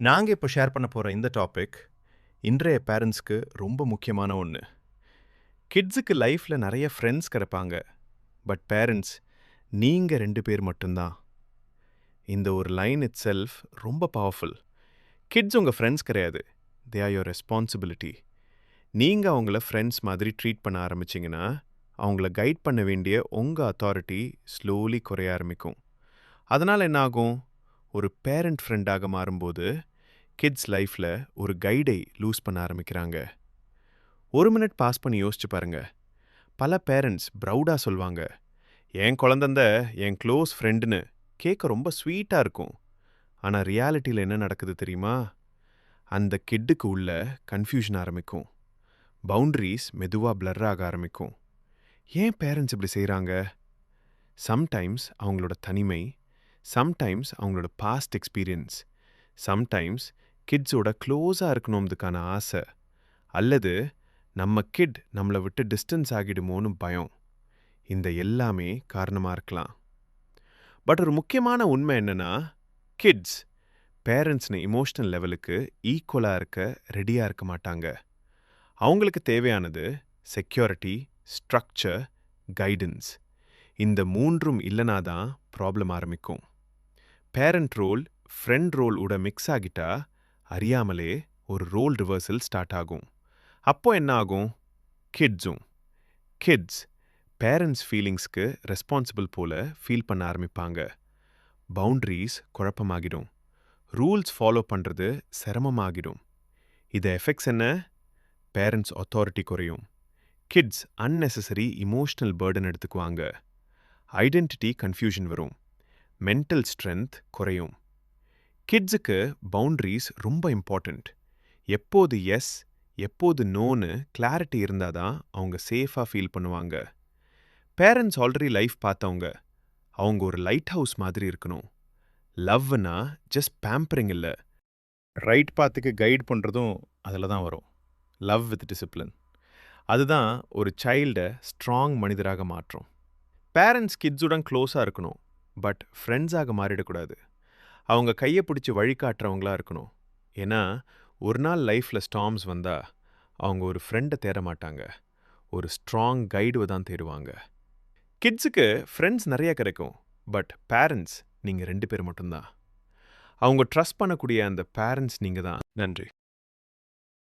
நாங்க இப்போ ஷேர் பண்ண போற இந்த டாபிக், இன்றைய பேரண்ட்ஸ்க்கு ரொம்ப முக்கியமான ஒண்ணு. கிட்ஸுக்கு லைஃப்ல நெறைய ஃப்ரெண்ட்ஸ் கெடைப்பாங்க. பட் பேரண்ட்ஸ், நீங்க 2 பேர் மட்டும் தான். இந்த ஒரு லைன் இட்செல்ஃப் ரொம்ப பவர்ஃபுல். கிட்ஸ் உங்க ஃப்ரெண்ட்ஸ் கிடையாது. They are your responsibility. நீங்க அவங்கள ஃப்ரெண்ட்ஸ் மாதிரி ட்ரீட் பண்ண ஆரம்பிச்சீங்கன்னா, அவங்கள கைட் பண்ண வேண்டிய உங்க அத்தாரிட்டி ஸ்லோலி குறைய ஆரம்பிக்கும். அதனால என்ன ஆகும்? ஒரு பேரண்ட் ஃப்ரெண்டாக மாறும்போது கிட்ஸ் லைஃப்ல ஒரு கைடை லூஸ் பண்ண ஆரம்பிக்கிறாங்க. ஒரு மினிட் பாஸ் பண்ணி யோசிச்சு பாருங்க. பல பேரண்ட்ஸ் ப்ரௌடா சொல்வாங்க, என் குழந்தந்த என் க்ளோஸ் ஃப்ரெண்டுன்னு கேட்க ரொம்ப ஸ்வீட்டா இருக்கும். ஆனா ரியாலிட்டியில் என்ன நடக்குது தெரியுமா? அந்த கிட்டுக்கு உள்ள கன்ஃபியூஷன் ஆரம்பிக்கும். பவுண்டரிஸ் மெதுவா பிளர் ஆக ஆரம்பிக்கும். ஏன் பேரண்ட்ஸ் இப்படி செய்கிறாங்க? சம்டைம்ஸ் அவங்களோட தனிமை, சம்டைம்ஸ் அவங்களோட பாஸ்ட் எக்ஸ்பீரியன்ஸ், சம்டைம்ஸ் கிட்ஸோட க்ளோஸாக இருக்கணும்துக்கான ஆசை, அல்லது நம்ம கிட் நம்மளை விட்டு டிஸ்டன்ஸ் ஆகிடுமோன்னு பயம். இந்த எல்லாமே காரணமாக இருக்கலாம். பட் ஒரு முக்கியமான உண்மை என்னன்னா, கிட்ஸ் பேரண்ட்ஸ்னு இமோஷனல் லெவலுக்கு ஈக்குவலாக இருக்க ரெடியாக இருக்க மாட்டாங்க. அவங்களுக்கு தேவையானது செக்யூரிட்டி, ஸ்ட்ரக்சர், கைடன்ஸ். இந்த மூன்றும் இல்லைனா தான் ப்ராப்ளம் ஆரம்பிக்கும். பேரண்ட் ரோல் ஃப்ரெண்ட் ரோல் உட மிக்ஸ் ஆகிட்டா அறியாமலே ஒரு ரோல் ரிவர்சல் ஸ்டார்ட் ஆகும். அப்போ என்ன ஆகும்? கிட்ஸ் பேரண்ட்ஸ் ஃபீலிங்ஸ்க்கு ரெஸ்பான்சிபிள் போல ஃபீல் பண்ண ஆரம்பிப்பாங்க. பவுண்டரிஸ் குழப்பமாகிடும். ரூல்ஸ் ஃபாலோ பண்ணுறது சிரமமாகிடும். இது எஃபெக்ட்ஸ் என்ன? பேரண்ட்ஸ் அத்தாரிட்டி குறையும். கிட்ஸ் அன்னெசரி இமோஷனல் பர்டன் எடுத்துக்குவாங்க. ஐடென்டிட்டி கன்ஃபியூஷன் வரும். மென்டல் ஸ்ட்ரென்த் குறையும். கிட்ஸுக்கு பவுண்டரிஸ் ரொம்ப இம்பார்ட்டண்ட். எப்போது எஸ், எப்போது நோன்னு கிளாரிட்டி இருந்தால் தான் அவங்க சேஃபாக ஃபீல் பண்ணுவாங்க. பேரண்ட்ஸ் ஆல்ரெடி லைஃப் பார்த்தவங்க. அவங்க ஒரு லைட் ஹவுஸ் மாதிரி இருக்கணும். லவ்னா ஜஸ்ட் பேம்பரிங் இல்லை, ரைட் பாத்துக்கு கைட் பண்ணுறதும் அதில் தான் வரும். Love with discipline. அதுதான் ஒரு சைல்டை ஸ்ட்ராங் மனிதராக மாற்றும். பேரண்ட்ஸ் கிட்ஸுடன் க்ளோஸாக இருக்கணும், பட் ஃப்ரெண்ட்ஸாக மாறிடக்கூடாது. அவங்க கையை பிடிச்சி வழிகாட்டுறவங்களா இருக்கணும். ஏன்னா ஒரு நாள் லைஃப்பில் ஸ்டார்ம்ஸ் வந்தால் அவங்க ஒரு ஃப்ரெண்டை தேட மாட்டாங்க, ஒரு ஸ்ட்ராங் கைடுவை தான் தேடுவாங்க. கிட்ஸுக்கு ஃப்ரெண்ட்ஸ் நிறைய கிடைக்கும், பட் பேரண்ட்ஸ் நீங்கள் 2 பேர் மட்டும்தான். அவங்க ட்ரஸ்ட் பண்ணக்கூடிய அந்த பேரண்ட்ஸ் நீங்கள் தான். நன்றி.